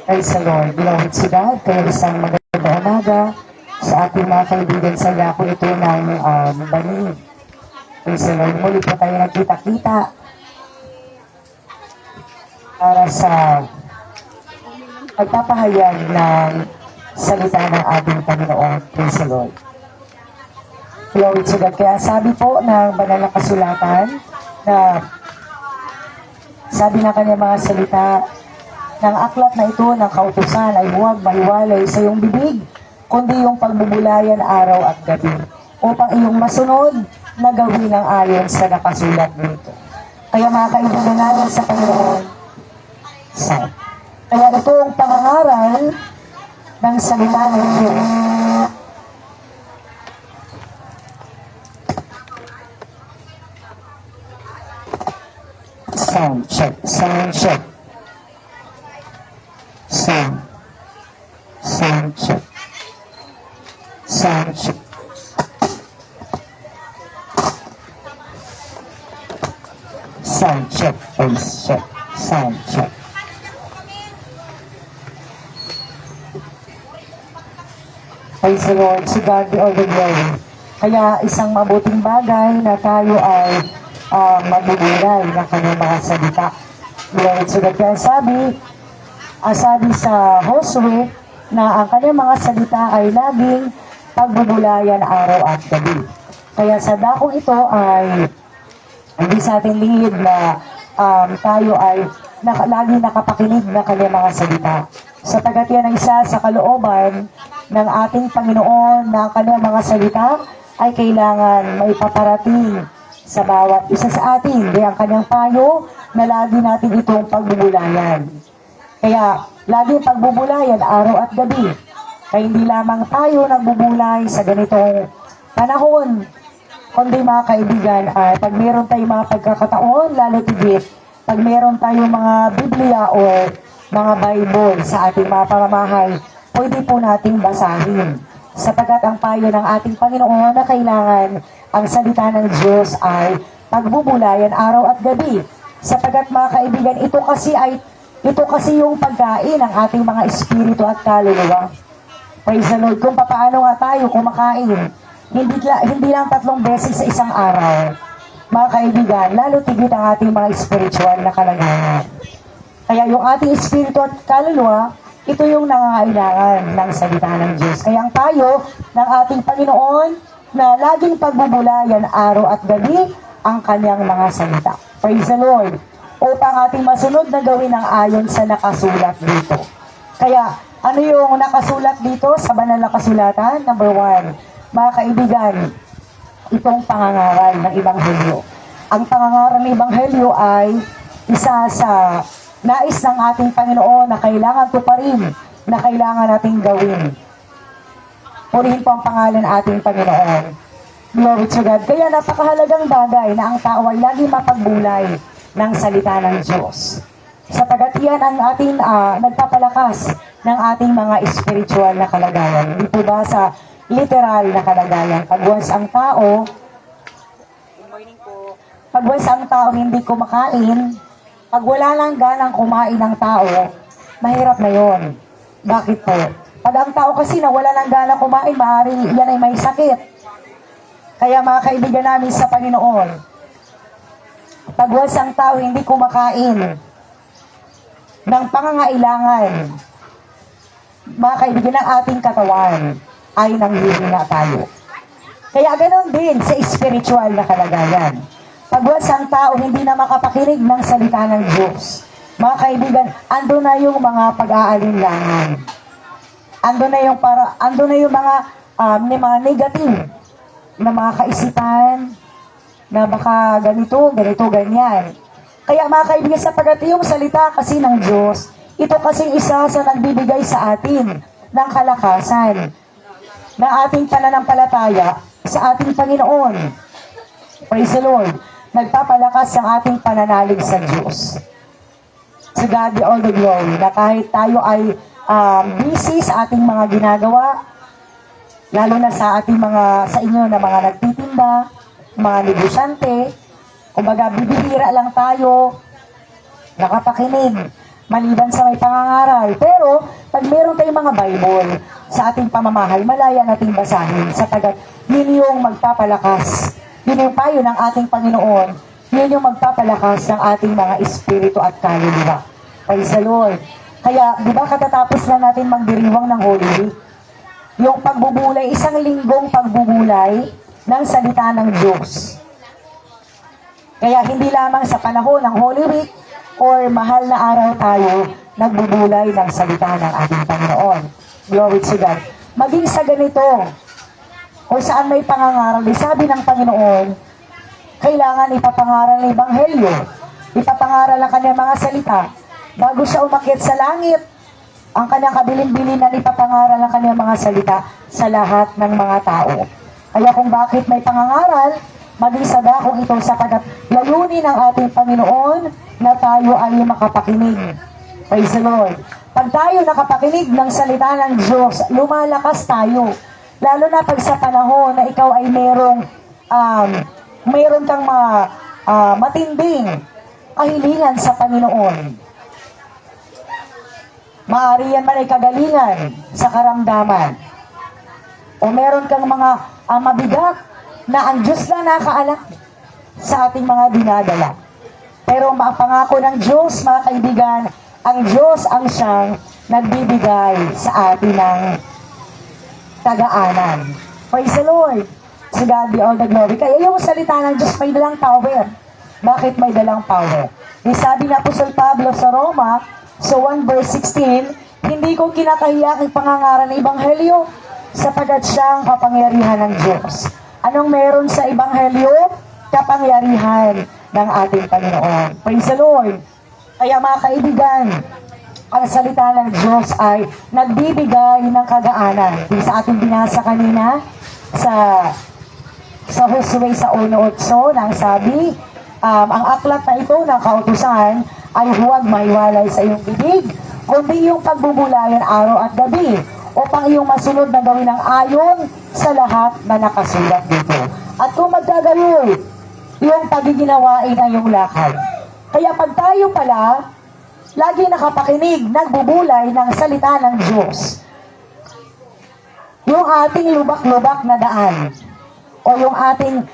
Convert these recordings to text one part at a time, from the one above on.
Praise the Lord. Glory to God. Kaya isang magandang umaga sa ating mga kaibigan sa Yako ito ng Banig. Praise the Lord. Muli po tayo nagkita-kita para sa pagpapahayag ng salita ng ating Panginoon. Praise the Lord. Glory to God. Kaya sabi po ng banal na kasulatan na sabi ng kanyang mga salita, ng aklat na ito ng kautusan ay huwag mahiwalay sa iyong bibig, kundi yung pagbubulayan araw at gabi, upang iyong masunod na gawin ang ayon sa nakasulat dito. Kaya mga kaibigan natin sa Panginoon, kaya ito ang pangangaral ng salita ng Diyos. Sound check, sound check. Sound check. Sound check. Sound check, please check. Sound check. Praise the Lord, to God be all the glory. Kaya isang mabuting bagay na tayo ay magbubulay ng kanyang mga salita. Glory to God. Kaya sabi sa Josue na ang kanyang mga salita ay laging pagbubulayan araw at gabi. Kaya sa dakong ito ay hindi sa ating lingid na tayo ay laging nakapakinig na kanyang mga salita. Sapagkat yan ay isa sa kalooban ng ating Panginoon na ang kanyang mga salita ay kailangan maipaparating sa bawat isa sa atin. Kaya ang kanyang payo na lagi natin itong pagbubulayan. Kaya, laging pagbubulayan araw at gabi. Kaya hindi lamang tayo nagbubulay sa ganitong panahon. Kundi mga kaibigan, pag meron tayong mga pagkakataon, lalo tigit, pag meron tayong mga Biblia o mga Bible sa ating mga paramahay, pwede po nating basahin. Sapagkat ang payo ng ating Panginoon na kailangan ang salita ng Diyos ay pagbubulayan araw at gabi. Sapagkat mga kaibigan, ito kasi yung pagkain ng ating mga espiritu at kaluluwa. Praise the Lord. Kung paano nga tayo kumakain, hindi lang 3 beses sa isang araw. Mga kaibigan, lalo tigit ang ating mga spiritual na kalagayan. Kaya yung ating espiritu at kaluluwa, ito yung nangangailangan ng salita ng Diyos. Kaya ang payo ng ating Panginoon na laging pagbubulayan araw at gabi ang kanyang mga salita. Praise the Lord. Upang ating masunod na gawin ang ayon sa nakasulat dito. Kaya, ano yung nakasulat dito sa banal na kasulatan? Number 1, mga kaibigan, itong pangangaral ng Ebanghelyo. Ang pangangaral ng Ebanghelyo ay isa sa nais ng ating Panginoon na kailangan tuparin, na kailangan nating gawin. Purihin po ang pangalan ng ating Panginoon. Glory to God. Kaya napakahalagang bagay na ang tao ay lagi mapagbulay ng salita ng Diyos. Sapagkat yan ang ating nagpapalakas ng ating mga spiritual na kalagayan. Hindi po ba sa literal na kalagayan? Pag once ang tao, hindi kumakain, pag wala lang ganang kumain ng tao, mahirap na yon. Bakit po? Pag ang tao kasi na wala lang ganang kumain, maaari yan ay may sakit. Kaya mga kaibigan namin sa Panginoon, pag wasang tao hindi kumakain ng pangangailangan, mga kaibigan ng ating katawan, ay nanghihina tayo. Kaya ganoon din sa spiritual na kalagayan. Pag wasang tao hindi na makapakinig ng salita ng Diyos, mga kaibigan, ando na yung mga pag-aalinlangan. Ando na yung mga negative na mga kaisipan, na baka ganito, ganyan. Kaya mga kaibigan, sapagkat yung salita kasi ng Diyos, ito kasi isa sa nagbibigay sa atin ng kalakasan, na ating pananampalataya sa ating Panginoon. Praise the Lord. Nagpapalakas ang ating pananalig sa Diyos. To God be all the glory, na kahit tayo ay busy sa ating mga ginagawa, lalo na sa inyo na mga nagtitinda, mga negosyante, kumbaga bibihira lang tayo, nakapakinig, maliban sa may pangangaral. Pero, pag meron tayong mga Bible sa ating pamamahay, malaya nating basahin sapagkat yun yung magpapalakas. Yun yung payo ng ating Panginoon. Yun yung magpapalakas ng ating mga espiritu at kaluluwa. Praise the Lord. Kaya, di ba katatapos na natin magdiriwang ng Holy Week? Yung pagbubulay, isang linggong pagbubulay ng salita ng Diyos. Kaya hindi lamang sa panahon ng Holy Week or mahal na araw tayo nagbubulay ng salita ng ating Panginoon. Glory to God. Maging sa ganito, o saan may pangangaral, sabi ng Panginoon, kailangan ipapangaral ng Ebanghelyo, ipapangaral ang kanyang mga salita, bago siya umakyat sa langit, ang kanyang kabilin-bilinan ipapangaral ang kanyang mga salita sa lahat ng mga tao. Kaya kung bakit may pangangaral, maging sa dakong ito sapagkat layunin ng ating Panginoon na tayo ay makapakinig. Praise the Lord. Pag tayo nakapakinig ng salita ng Diyos, lumalakas tayo. Lalo na pag sa panahon na ikaw ay mayroon kang matinding kahilingan sa Panginoon. Maaari yan man ay kagalingan sa karamdaman. O meron kang mga mabigat na ang Diyos na nakaalam sa ating mga dinadala. Pero mapangako ng Diyos, mga kaibigan, ang Diyos ang siyang nagbibigay sa atin ng tagaanan. Praise the Lord. To God be all the glory. Kaya yung salita ng Diyos may dalang power. Bakit may dalang power? Sabi na Apostol Pablo sa Roma, so 1 verse 16, hindi ko kinakahiya ang pangangaral ng Ebanghelyo sapagkat siyang kapangyarihan ng Diyos. Anong meron sa Ebanghelyo? Kapangyarihan ng ating Panginoon. Praise the Lord. Kaya mga kaibigan, ang salita ng Diyos ay nagbibigay ng kagaanan. Yung sa ating binasa kanina sa Josue sa 1:8 nang sabi, ang aklat na ito ng kautusan ay huwag maiwalay sa iyong bibig, kundi yung pagbubulayan araw at gabi, upang iyong masunod na gawin ng ayon sa lahat na nakasulat dito. At kung magkagayoy, yung pagiginawain ang iyong lakad. Kaya pag tayo pala, lagi nakapakinig, nagbubulay ng salita ng Diyos, yung ating lubak-lubak na daan, o yung ating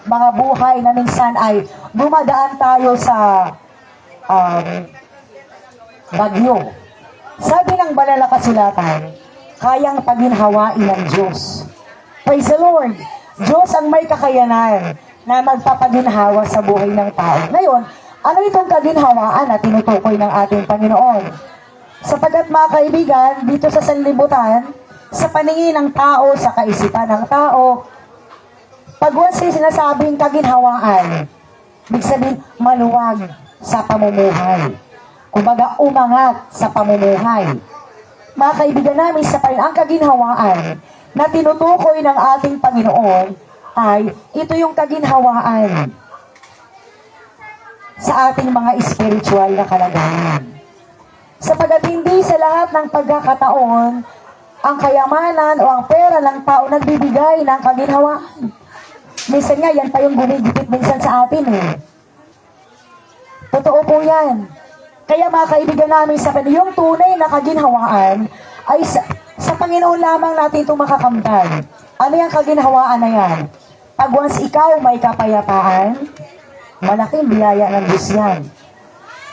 mga buhay na minsan ay dumadaan tayo sa bagyo. Sabi ng banal na kasulatan, kayang paginhawain ng Diyos. Praise the Lord! Diyos ang may kakayanan na magpapaginhawa sa buhay ng tao. Ngayon, ano itong kaginhawaan na tinutukoy ng ating Panginoon? Sapagkat mga kaibigan, dito sa sanlibutan, sa paningin ng tao, sa kaisipan ng tao, pag once sinasabing kaginhawaan, ibig sabihin maluwag sa pamumuhay. Kumbaga, umangat sa pamumuhay. Mga kaibigan namin, sa ang kaginhawaan na tinutukoy ng ating Panginoon ay ito yung kaginhawaan sa ating mga spiritual na kalagayan. Sapagat hindi sa lahat ng pagkakataon ang kayamanan o ang pera ng tao nagbibigay ng kaginhawaan. Minsan nga, yan pa yung gumigipit minsan sa atin eh. Totoo po yan. Kaya mga kaibigan namin sa yung tunay na kaginhawaan ay sa Panginoon lamang natin ito makakamtan. Ano yung kaginhawaan na yan? Pag once ikaw may kapayapaan, malaking biyaya ng Diyos yan.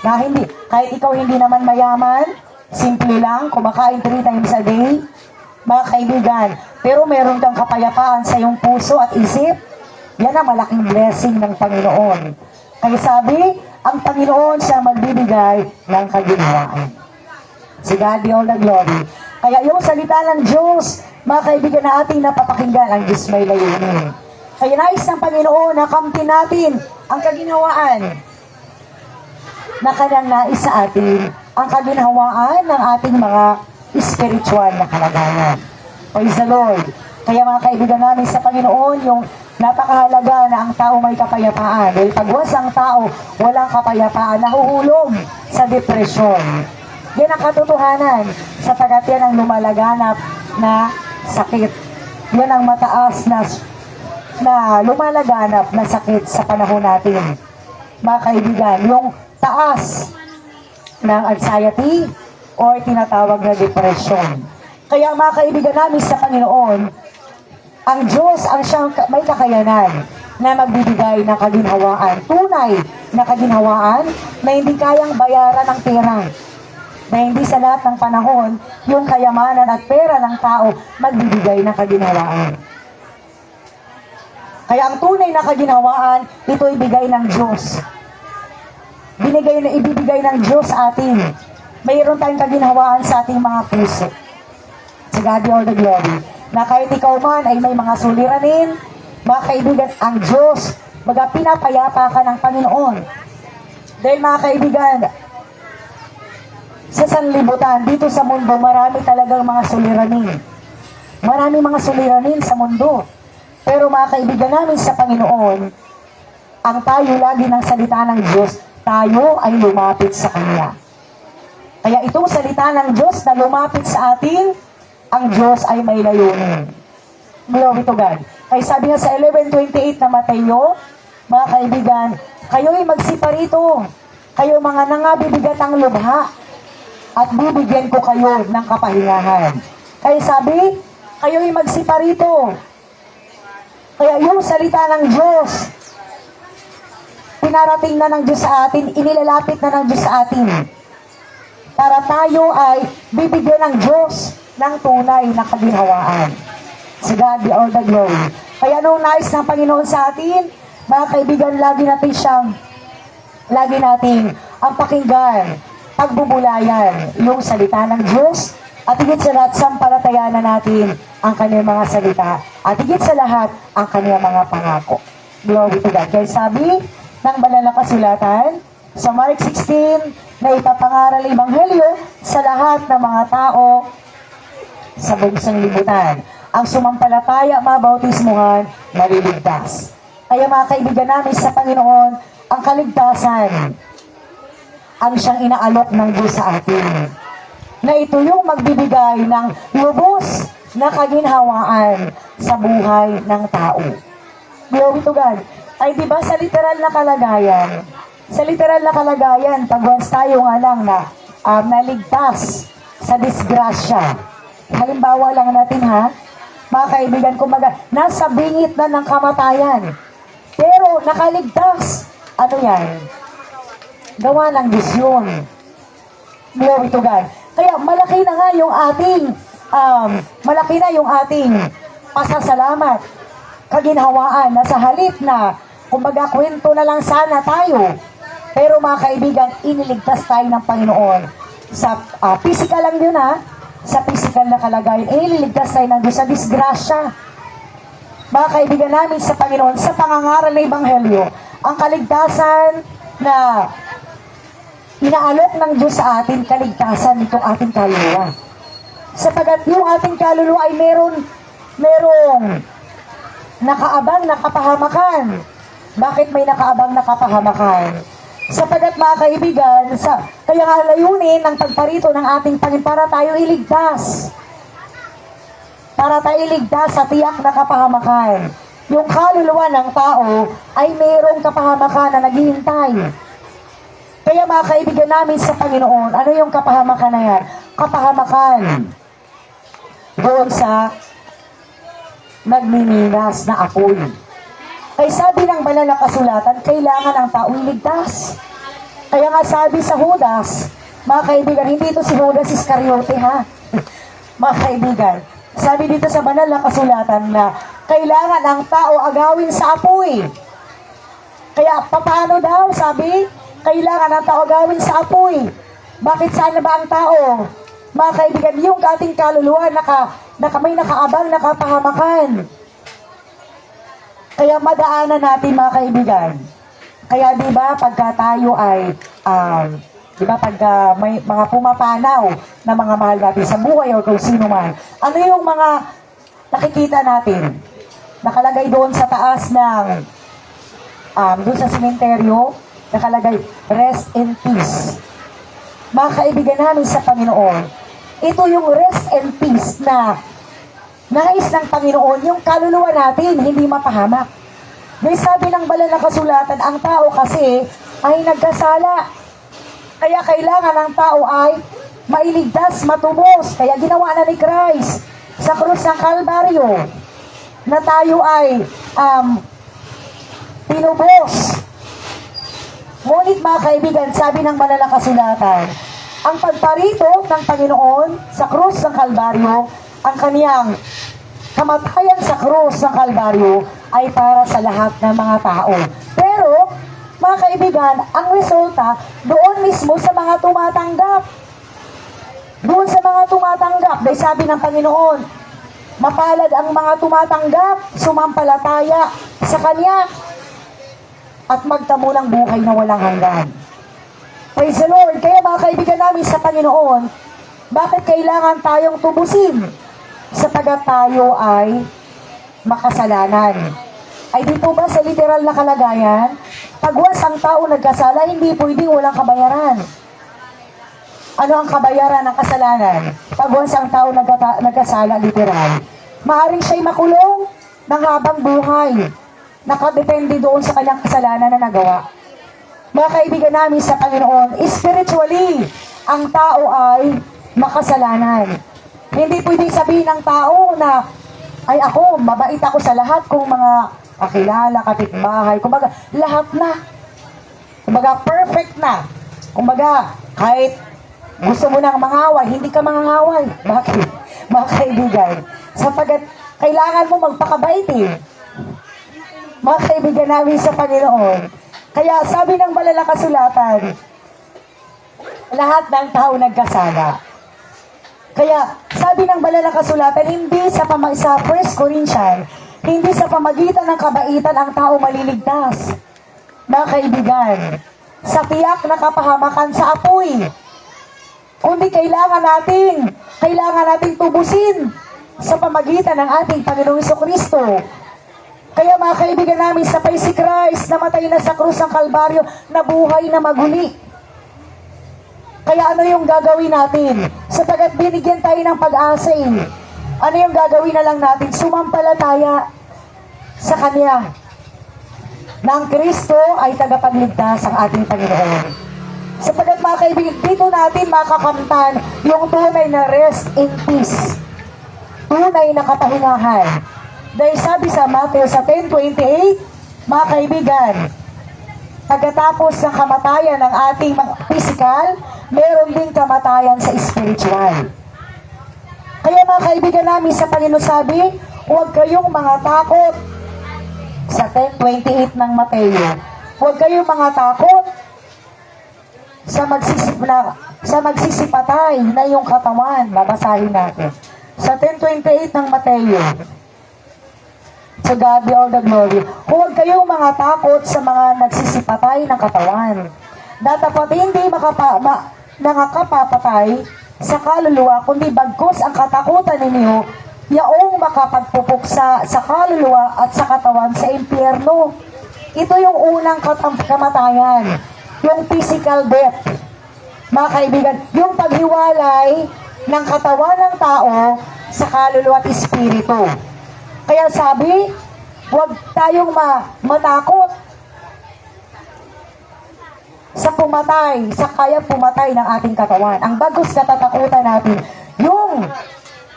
Na hindi, kahit ikaw hindi naman mayaman, simple lang, kumakain 3 times a day, mga kaibigan, pero meron kang kapayapaan sa iyong puso at isip, yan ang malaking blessing ng Panginoon. Kaya sabi, ang Panginoon siya magbibigay ng kaginhawaan. Si God be all the glory. Kaya yung salita ng Diyos, mga kaibigan na ating napapakinggan, ang Diyos may layunin. Kaya nais ng Panginoon na kamtin natin ang kaginhawaan na kanyang nais sa atin, ang kaginhawaan ng ating mga spiritual na kalagayan. Praise the Lord. Kaya mga kaibigan namin sa Panginoon, yung napakahalaga na ang tao may kapayapaan. Dahil pag ang tao walang kapayapaan, nahuhulog sa depresyon. Yan ang katotohanan, sapagkat yan ang lumalaganap na sakit. Yan ang mataas na lumalaganap na sakit sa panahon natin. mga kaibigan, yung taas ng anxiety or tinatawag na depression. Kaya mga kaibigan namin sa Panginoon, ang Diyos ang siyang may kakayanan na magbibigay ng kaginhawaan, tunay na kaginhawaan na hindi kayang bayaran ng pera. Na hindi sa lahat ng panahon, yung kayamanan at pera ng tao magbibigay ng kaginhawaan. Kaya ang tunay na kaginhawaan, ito ibigay ng Diyos. Ibibigay ng Diyos sa atin. Mayroon tayong kaginhawaan sa ating mga puso. To God be all the glory. Na kahit ikaw man ay may mga suliranin, mga kaibigan, ang Diyos, baga pinapayapa ka ng Panginoon. Dahil mga kaibigan, sa sanlibutan, dito sa mundo, marami talagang mga suliranin. Marami mga suliranin sa mundo. Pero mga kaibigan namin sa Panginoon, ang tayo lagi ng salita ng Diyos, tayo ay lumapit sa Kanya. Kaya itong salita ng Diyos na lumapit sa atin, ang Diyos ay may layunin. Glory to God. Kaya sabi nga sa 11:28 na Mateo, mga kaibigan, kayo'y magsiparito, kayo mga nangabibigat ang lubha, at bibigyan ko kayo ng kapahingahan. Kaya sabi, kayo'y magsiparito. Kaya yung salita ng Diyos, pinarating na ng Diyos sa atin, inilalapit na ng Diyos sa atin. Para tayo ay bibigyan ng Diyos ng tunay na kaginhawaan. Si God be all the glory. Kaya nung nais ng Panginoon sa atin, mga kaibigan, lagi natin ang pakinggan, pagbubulayan, yung salita ng Diyos, at higit sa lahat, sampalatayanan natin ang kanyang mga salita, at higit sa lahat, ang kanyang mga pangako. Glory to God. Kaya sabi ng banal na kasulatan, sa Mark 16, na ipapangaral ang Ebanghelyo sa lahat ng mga tao sa buong sanglibutan. Ang sumampalataya, mabautismuhan, maliligtas. Kaya mga kaibigan namin sa Panginoon, ang kaligtasan, ang siyang inaalok ng Diyos sa atin. Na ito yung magbibigay ng lubos na kaginhawaan sa buhay ng tao. Glory to God. Ay di ba sa literal na kalagayan, pag once tayo nga lang na naligtas sa disgrasya. Halimbawa lang natin mga kaibigan, kumbaga, nasa bingit na ng kamatayan. Pero nakaligtas. Ano yan? Gawa ng Diyos yun. Glory to God. Kaya malaki na nga yung ating pasasalamat, kaginhawaan, na sa halip na, kumbaga, kwento na lang sana tayo. Pero mga kaibigan, iniligtas tayo ng Panginoon. Sa physical lang yun sa physical na kalagayan, iniligtas tayo ng Diyos sa disgrasya. Mga kaibigan namin sa Panginoon, sa pangangaral ng Ebanghelyo, ang kaligtasan na inaalok ng Diyos sa atin, kaligtasan itong ating kaluluwa. Sapagat yung ating kaluluwa ay merong nakaabang na kapahamakan. Bakit may nakaabang na kapahamakan? Sapagat mga kaibigan, kaya nga layunin ng pagparito ng ating Panginoon para tayo iligtas. Para tayo iligtas sa tiyak na kapahamakan. Yung kaluluwa ng tao ay mayroong kapahamakan na naghihintay. Kaya mga kaibigan namin sa Panginoon, ano yung kapahamakan na yan? Kapahamakan doon sa nagmiminas na apoy. Kaya sabi ng banal na kasulatan, kailangan ang tao iligtas. Kaya nga sabi sa Judas, mga kaibigan, hindi ito si Judas Iscariote mga kaibigan, sabi dito sa banal na kasulatan na kailangan ang tao agawin sa apoy. Kaya paano daw, sabi, kailangan ang tao agawin sa apoy. Bakit saan na ba ang tao? Mga kaibigan, yung ating kaluluwa may nakaabang na kapahamakan. Kaya madaanan natin mga kaibigan. Kaya di ba pagka tayo ay di ba pagka may mga pumapanaw na mga mahal natin sa buhay o kung sino man, ano yung mga nakikita natin? Nakalagay doon sa taas ng doon sa sementeryo, nakalagay rest in peace. Mga kaibigan namin sa Panginoon, ito yung rest and peace na nais ng Panginoon, yung kaluluwa natin, hindi mapahamak. May sabi ng banal na kasulatan, ang tao kasi, ay nagkasala. Kaya kailangan ng tao ay mailigtas, matubos. Kaya ginawa na ni Christ sa krus ng Kalbaryo na tayo ay tinubos. Ngunit mga kaibigan, sabi ng banal na kasulatan, ang pagparito ng Panginoon sa krus ng Kalbaryo, ang kaniyang kamatayan sa krus ng Kalbaryo ay para sa lahat ng mga tao. Pero, mga kaibigan, ang resulta doon mismo sa mga tumatanggap. Doon sa mga tumatanggap, dahil sabi ng Panginoon, mapalad ang mga tumatanggap, sumampalataya sa Kanya, at magtamo ng buhay na walang hanggan. Praise the Lord. Kaya mga kaibigan namin sa Panginoon, bakit kailangan tayong tubusin? Sapagat tayo ay makasalanan. Ay di po ba sa literal na kalagayan, pagwas ang tao nagkasala, hindi pwedeng walang kabayaran. Ano ang kabayaran ng kasalanan? Pagwas ang tao nagkasala, literal. Maaring siya'y makulong ng habang buhay. Nakadepende doon sa kanyang kasalanan na nagawa. Mga kaibigan namin sa Panginoon, spiritually, ang tao ay makasalanan. Hindi pwedeng sabihin ng tao na, ay ako, mabait ako sa lahat kung mga kakilala, kapitbahay, kumbaga, lahat na. Kumbaga, perfect na. Kumbaga, kahit gusto mo nang mangaway, hindi ka mangangaway. Bakit? Mga kaibigan, sapagat kailangan mo magpakabait eh. Mga kaibigan namin sa Panginoon. Kaya sabi ng banal na kasulatan, lahat ng tao nagkasala. Kaya sabi ng banal na kasulatan, hindi sa 1 Corinthians, hindi sa pamagitan ng kabaitan ang tao maliligtas. Mga kaibigan, sa tiyak na kapahamakan sa apoy, kundi kailangan nating tubusin sa pamagitan ng ating Panginoong Jesucristo. Kaya mga kaibigan namin, sapay si Christ, namatay na sa krus ng Kalbaryo, nabuhay na maguli. Kaya ano yung gagawin natin? Sapagat binigyan tayo ng pag-asa eh. Ano yung gagawin na lang natin? Sumampalataya sa Kanya. Na ang Kristo ay tagapagligtas ang ating Panginoon. Sapagat mga kaibigan, dito natin makakamtan yung tunay na rest in peace. Tunay na kapahingahan. Dahil sabi sa Matthew sa 10:28, mga kaibigan, pagkatapos ng kamatayan ng ating physical, meron din kamatayan sa spiritual. Kaya mga kaibigan namin sa Panginoon sabi, huwag kayong mga takot. Sa 10:28 ng Mateo, huwag kayong mga takot sa magsisipatay na iyong katawan. Babasahin natin. Sa 10:28 ng Mateo, to God be all the glory. Huwag kayong mga takot sa mga nagsisipatay ng katawan. Datapat hindi nakakapapatay sa kaluluwa, kundi bagkus ang katakutan ninyo, yaong makapagpupuksa sa kaluluwa at sa katawan sa impyerno. Ito yung unang kamatayan, yung physical death. Mga kaibigan, yung paghiwalay ng katawan ng tao sa kaluluwa at espiritu. Kaya sabi, huwag tayong matakot sa pumatay, sa kayang pumatay ng ating katawan. Ang bagos na tatakutan natin, yung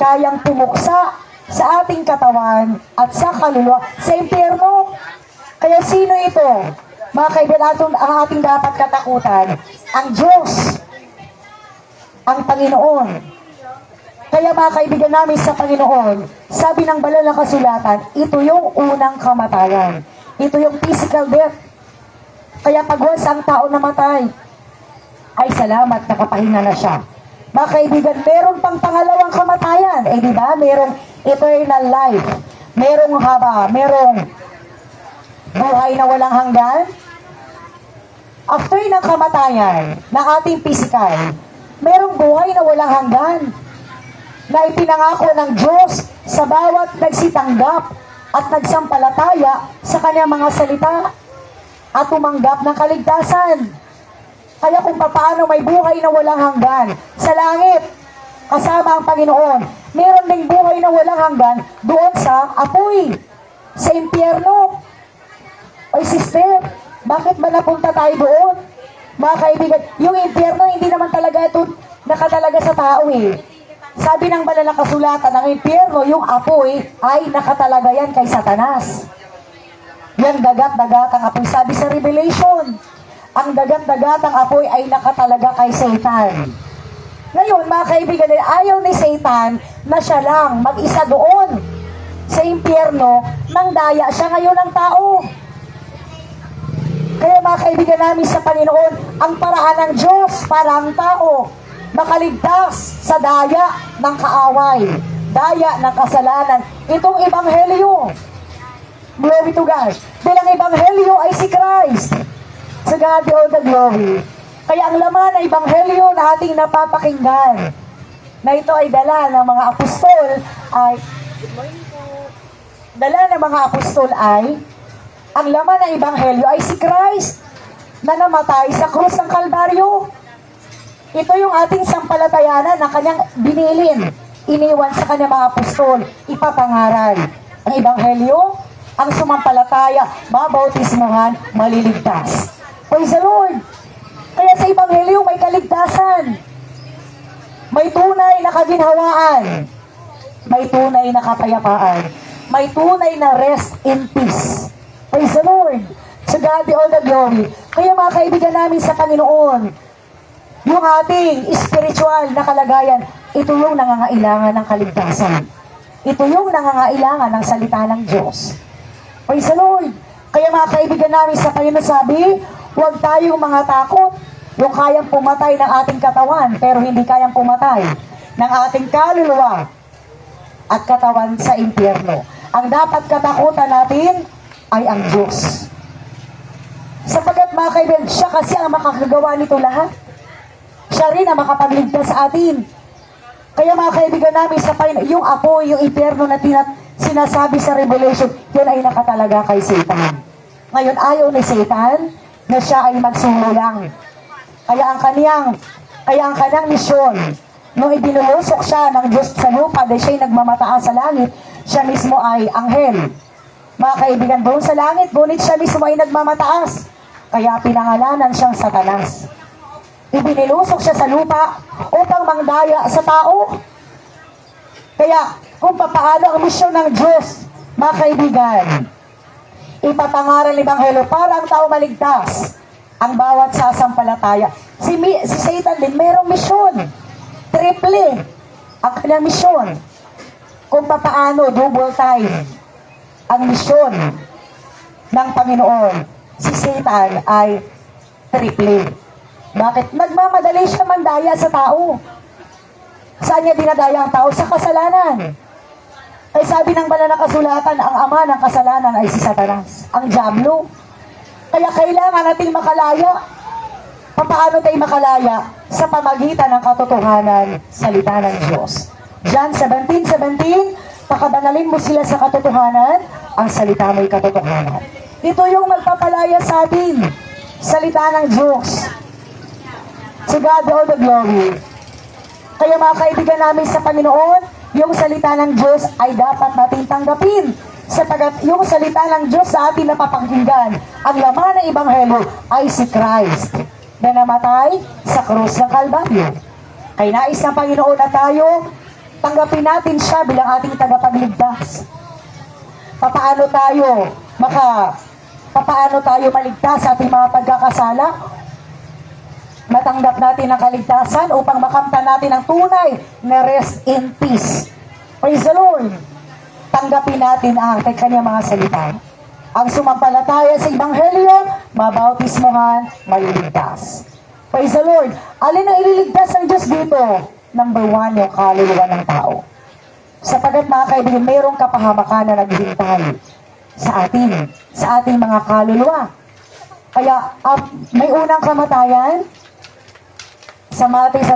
kayang pumuksa sa ating katawan at sa kaluluwa, sa impyerno. Kaya sino ito? Mga kaibigan, ang ating dapat katakutan, ang Diyos, ang Panginoon. Kaya mga kaibigan namin sa Panginoon, sabi ng banal na kasulatan, ito yung unang kamatayan. Ito yung physical death. Kaya pagwas ang tao namatay, ay salamat, nakapahinga na siya. Mga kaibigan, meron pang pangalawang kamatayan. Eh di ba? Merong eternal life. Merong buhay na walang hanggan. After ng kamatayan ng ating physical, merong buhay na walang hanggan na ipinangako ng Diyos sa bawat nagsitanggap at nagsampalataya sa Kanyang mga salita at tumanggap ng kaligtasan. Kaya kung paano may buhay na walang hanggan sa langit, kasama ang Panginoon, meron ding buhay na walang hanggan doon sa apoy, sa impyerno. Oy sister, Bakit ba napunta tayo doon? Mga kaibigan, yung impyerno, hindi naman talaga ito nakatalaga sa tao eh. Sabi ng banal na kasulatan, ang impyerno, yung apoy, ay nakatalaga yan kay Satanas. Yan dagat-dagatang apoy. Sabi sa Revelation, ang dagat-dagatang apoy ay nakatalaga kay Satan. Ngayon, mga kaibigan, ayaw ni Satan na siya lang mag-isa doon sa impyerno nang daya siya ngayon ng tao. Kaya mga kaibigan namin sa Panginoon, ang paraan ng Diyos para ang tao makaligtas sa daya ng kaaway, daya ng kasalanan. Itong ebanghelyo. Glory to God. Dahil ang ebanghelyo ay si Christ. To God be all the glory. Kaya ang laman ng ebanghelyo na ating napapakinggan, na ito ay dala ng mga apostol ay, ang laman ng ebanghelyo ay si Christ na namatay sa krus ng Kalbaryo. Ito yung ating sampalatayanan na kanyang binilin, iniwan sa kanyang mga apostol, ipapangaral. Ang ebanghelyo, ang sumampalataya, mabautismuhan, maliligtas. Praise the Lord! Kaya sa ebanghelyo may kaligtasan. May tunay na kaginhawaan. May tunay na kapayapaan. May tunay na rest in peace. Praise the Lord! To God be all the glory. Kaya mga kaibigan namin sa Panginoon, yung ating spiritual na kalagayan, ito yung nangangailangan ng kaligtasan. Ito yung nangangailangan ng salita ng Diyos. Praise the Lord! Kaya mga kaibigan namin sa Panginoon sabi, huwag tayong mga takot. Yung kayang pumatay ng ating katawan, pero hindi kayang pumatay ng ating kaluluwa at katawan sa impyerno. Ang dapat katakutan natin ay ang Diyos. Sapagkat mga kaibigan, siya kasi ang makakagawa nito lahat. Siya rin ang makapagligtas sa atin. Kaya mga kaibigan namin sa Panginoon, yung apoy, yung impyerno na sinasabi sa Revelation, yan ay nakatalaga kay Satan. Ngayon, ayaw ni Satan na siya ay magsulang. Kaya ang kanyang misyon, nung ibinulusok siya ng Diyos sa lupa, dahil siya'y nagmamataas sa langit, siya mismo ay anghel. Mga kaibigan, doon sa langit, ngunit siya mismo ay nagmamataas. Kaya pinangalanan siyang Satanas. Ibinilusok siya sa lupa upang mangdaya sa tao. Kaya, kung papaano ang misyon ng Diyos, mga kaibigan, ipapangaral ng Ebanghelyo para ang tao maligtas. Ang bawat sasampalataya. Si Satan din, mayroong misyon. Triple ang kanyang misyon. Kung papaano, double time ang misyon ng Panginoon. Si Satan ay triple. Bakit? Nagmamadali siya mandaya sa tao. Saan niya dinadaya ang tao? Sa kasalanan. Ay sabi ng banal na kasulatan, ang ama ng kasalanan ay si Satanas, ang diablo. Kaya kailangan nating makalaya. Paano tayo makalaya? Sa pamagitan ng katotohanan, salita ng Diyos. John 17:17, pakabanalin mo sila sa katotohanan, ang salita mo'y katotohanan. Ito yung magpapalaya sa atin, salita ng Diyos. To God be all the glory. Kaya mga kaibigan namin sa Panginoon, yung salita ng Diyos ay dapat natin tanggapin. Sapagat yung salita ng Diyos sa atin napapakinggan, ang laman ng Ebanghelyo ay si Christ na namatay sa krus ng Kalbaryo. Kaya nais ng Panginoon na tayo, tanggapin natin siya bilang ating tagapagligtas. Papaano tayo maligtas sa ating mga pagkakasala? Matanggap natin ang kaligtasan upang makamtan natin ang tunay na rest in peace. Praise the Lord! Tanggapin natin ang kanyang mga salita. Ang sumampalataya sa Ebanghelyo, mabautismuhan, maliligtas. Praise the Lord! Alin ang ililigtas ng Diyos dito? Number 1, yung kaluluwa ng tao. Sapagat mga kaibigan, mayroong kapahamakan na naghihintay sa ating mga kaluluwa. Kaya may unang kamatayan sa Matthew sa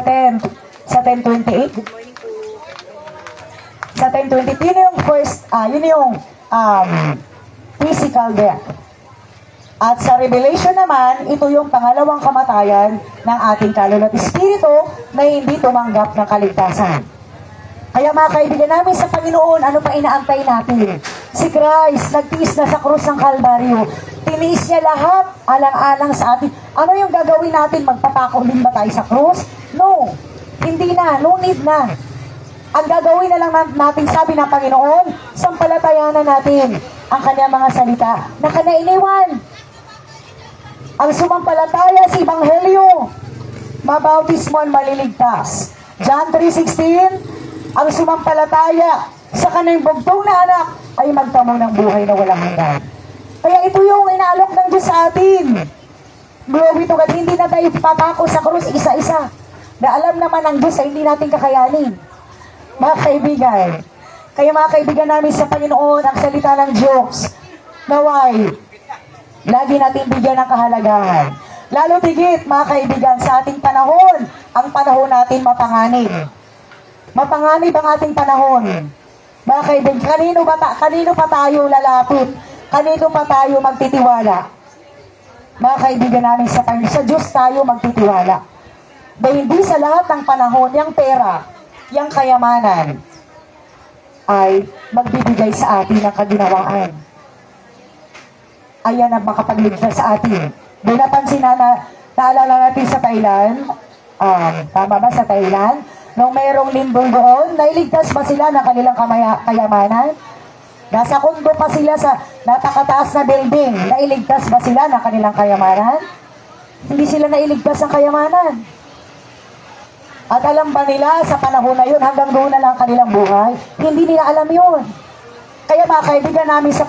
10:28. Sa 10:20, yun yung first, yun yung physical death. At sa Revelation naman, ito yung pangalawang kamatayan ng ating kaluluwa at espiritu na hindi tumanggap ng kaligtasan. Kaya mga kaibigan namin sa Panginoon, ano pa inaantay natin? Si Christ, nagtiis na sa krus ng Kalbaryo. tiniis niya lahat, alang-alang sa atin. Ano yung gagawin natin? Magpapakulin ba tayo sa krus? No. Hindi na. No need na. Ang gagawin na lang natin, sabi ng Panginoon, sampalatayanan natin ang kanyang mga salita na kanya iniwan. Ang sumampalataya sa Ebanghelyo, mabautismo at maliligtas. John 3:16, ang sumampalataya sa kanyang bugtong na anak ay magtamo ng buhay na walang hanggan. Kaya ito yung inaalok ng Diyos sa atin. Glory to God, hindi na tayo papako sa krus isa-isa. Na alam naman ng Diyos ay hindi natin kakayanin. Mga kaibigan, kaya mga kaibigan namin sa Panginoon, ang salita ng Diyos, naway, lagi natin bigyan ng kahalagahan. Lalo tigit, mga kaibigan, sa ating panahon, ang panahon natin mapanganib. Mapanganib ang ating panahon. Mga kaibigan, kanino pa tayo lalapit? Kanino pa tayo magtitiwala? Mga kaibigan namin sa Panginoon, sa Diyos tayo magtitiwala. Dahil hindi sa lahat ng panahon, yung pera, yung kayamanan, ay magbibigay sa atin ng kaginawaan. Ayan ang makapagligtas sa atin. Dahil napansin naalala natin sa Thailand, tama ba sa Thailand? Nung mayroong lindol doon, nailigtas ba sila ng kanilang kayamanan? Nasa kondo pa sila sa napakataas na building, nailigtas ba sila ng kanilang kayamanan? Hindi sila nailigtas ng kayamanan. At alam ba nila sa panahon na yun, hanggang doon na lang kanilang buhay? Hindi nila alam yun. Kaya mga kaibigan namin sa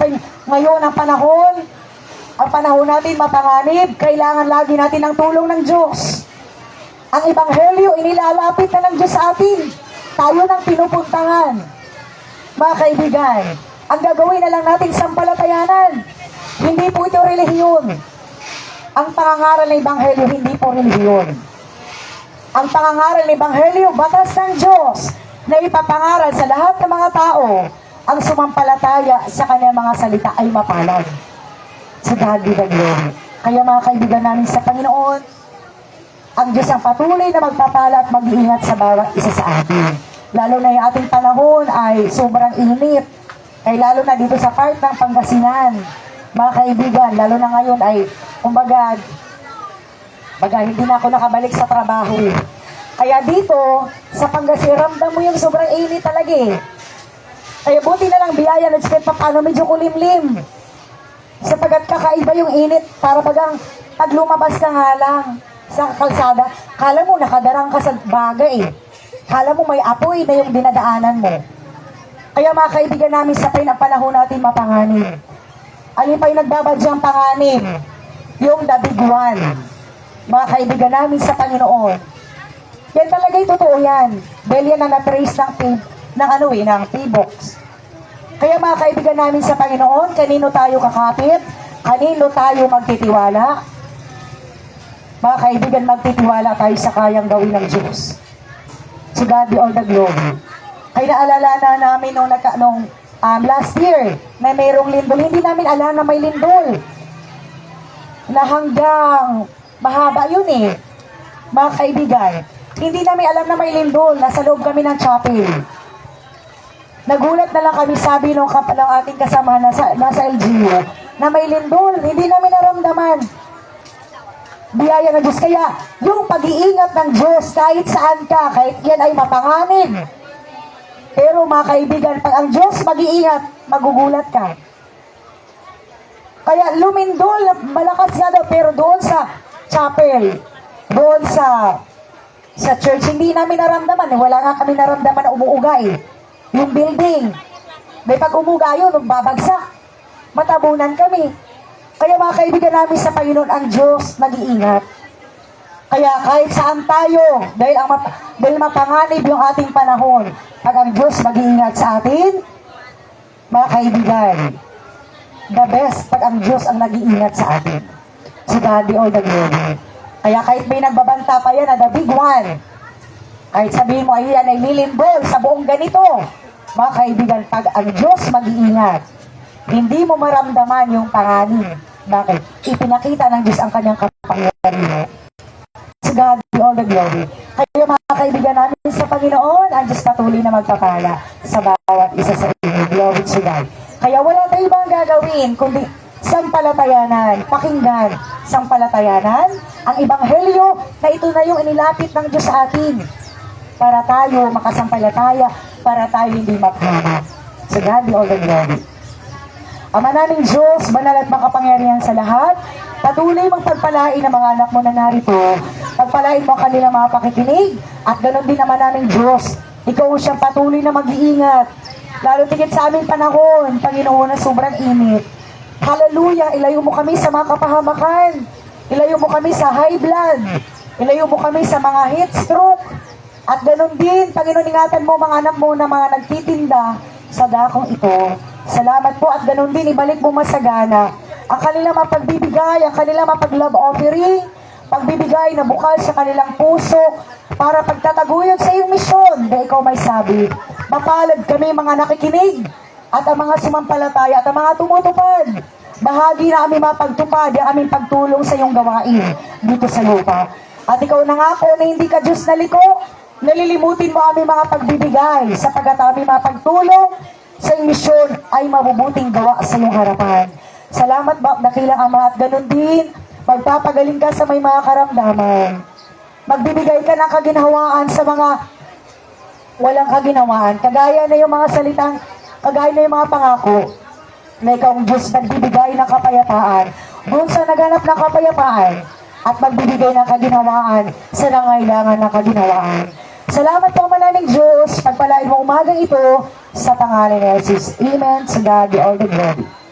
ngayon ang panahon natin mapanganib, kailangan lagi natin ng tulong ng Diyos. Ang Ebanghelyo, inilalapit na ng Diyos sa atin. Tayo nang pinupuntahan. Mga kaibigan, ang gagawin na lang natin sampalatayanan. Hindi po ito relihiyon. Ang pangangaral ng Ebanghelyo, hindi po relihiyon. Ang pangangaral ng Ebanghelyo, batas ng Diyos na ipapangaral sa lahat ng mga tao, ang sumampalataya sa kanyang mga salita ay mapalad. Sa God be the glory. Kaya mga kaibigan namin sa Panginoon, ang Diyos ang patuloy na magpapala at mag-iingat sa bawat isa sa atin. Lalo na yung ating panahon ay sobrang init. Ay lalo na dito sa part ng Pangasinan. Mga kaibigan, lalo na ngayon ay, kumbaga, hindi na ako nakabalik sa trabaho. Kaya dito, sa Pangasinan, ramdam mo yung sobrang init talaga eh. Kaya buti na lang biyaya na kahit paano medyo kulimlim. Sapagat kakaiba yung init, para pag lumabas ka nga lang sa kalsada, kala mo nakadarang ka sa bagay eh. Kala mo may apoy na yung dinadaanan mo. Kaya mga kaibigan namin sa panahon natin mapanganib. Alin pa yung nagbabadyang panganib? Yung the big one. Mga kaibigan namin sa Panginoon. Yan talaga yung totoo yan. Dahil yan ang na-trace ng P-box. Kaya mga kaibigan namin sa Panginoon, kanino tayo kakapit? Kanino tayo magtitiwala? Mga kaibigan, magtitiwala tayo sa kayang gawin ng Diyos. To God be all the glory. Kaya naalala na namin nung last year na mayroong lindol. Hindi namin alam na may lindol. Na hanggang mahaba yun eh. Mga kaibigan, hindi namin alam na may lindol. Nasa loob kami ng chapel. Nagulat na lang kami, sabi ng ating kasama nasa LGU, na may lindol. Hindi namin naramdaman. Biyaya ng Diyos. Kaya yung pag-iingat ng Diyos kahit saan ka, kahit yan ay mapanganib. Pero mga kaibigan, pag ang Diyos mag-iingat, magugulat ka. Kaya lumindol, malakas nga daw, pero doon sa chapel, doon sa church, hindi namin naramdaman. Wala nga kami naramdaman na umuuga eh. Yung building. May pag umuga yun, babagsak. Matabunan kami. Kaya mga kaibigan namin sa Panginoon, ang Diyos nag-iingat. Kaya kahit saan tayo, dahil mapanganib yung ating panahon, pag ang Diyos mag-iingat sa atin, mga kaibigan, the best pag ang Diyos ang nag-iingat sa atin. Si God be all the glory. Kaya kahit may nagbabanta pa yan na the big one, kahit sabihin mo, ayan ay lilindol sa buong ganito, mga kaibigan, pag ang Diyos mag-iingat, hindi mo maramdaman yung panganib. Bakit? Ipinakita ng Diyos ang kanyang kapangyarihan. Si God be all the glory. Kaya mga kaibigan namin sa Panginoon, ang Diyos patuloy na magpapala sa bawat isa sa inyo. Glory to God. Kaya wala tayong ibang gagawin, kundi sampalatayanan. Pakinggan, sampalatayanan, ang ebanghelyo na ito na yung inilapit ng Diyos sa atin para tayo makasampalataya, para tayo hindi maghahanap. So God be all the glory. Ama naming Diyos, banal at makapangyarihan sa lahat, patuloy mong pagpalain ang mga anak mo na narito. Pagpalain mo ang kanilang mga pakikinig, at ganoon din naman naming Diyos. Ikaw siyang patuloy na mag-iingat. Lalo tigit sa aming panahon, Panginoon, na sobrang init. Hallelujah, ilayo mo kami sa mga kapahamakan. Ilayo mo kami sa high blood. Ilayo mo kami sa mga heat stroke. At ganoon din, Panginoon, ingatan mo mga anak mo na mga nagtitinda sa dakong ito. Salamat po, at ganoon din, ibalik mo masagana ang kanilang mapagbibigay, ang kanilang mapag-love offering, pagbibigay na bukal sa kanilang puso para pagtataguyod sa iyong misyon na ikaw may sabi. Mapalad kami mga nakikinig at ang mga sumampalataya at ang mga tumutupad. Bahagi na aming mapagtupad ang aming pagtulong sa iyong gawain dito sa lupa. At ikaw nangako na hindi ka Diyos na liko, nalilimutin mo aming mga pagbibigay sapagkat aming mapagtulong sa iyong misyon ay mabubuting gawa sa iyong harapan. Salamat ba, dakilang Ama, at ganun din, magpapagaling ka sa may mga karamdaman. Magbibigay ka ng kaginhawaan sa mga walang kaginhawaan. Kagaya na yung mga salitang, kagaya na yung mga pangako na ikaw ang Diyos nagbibigay ng kapayapaan. Doon sa naghanap ng kapayapaan at magbibigay ng kaginhawaan sa nangailangan ng kaginhawaan. Salamat po, maraming Diyos. Pagpalain mo umagang ito sa pangalan ni Jesus. Amen. Sa God be all the glory.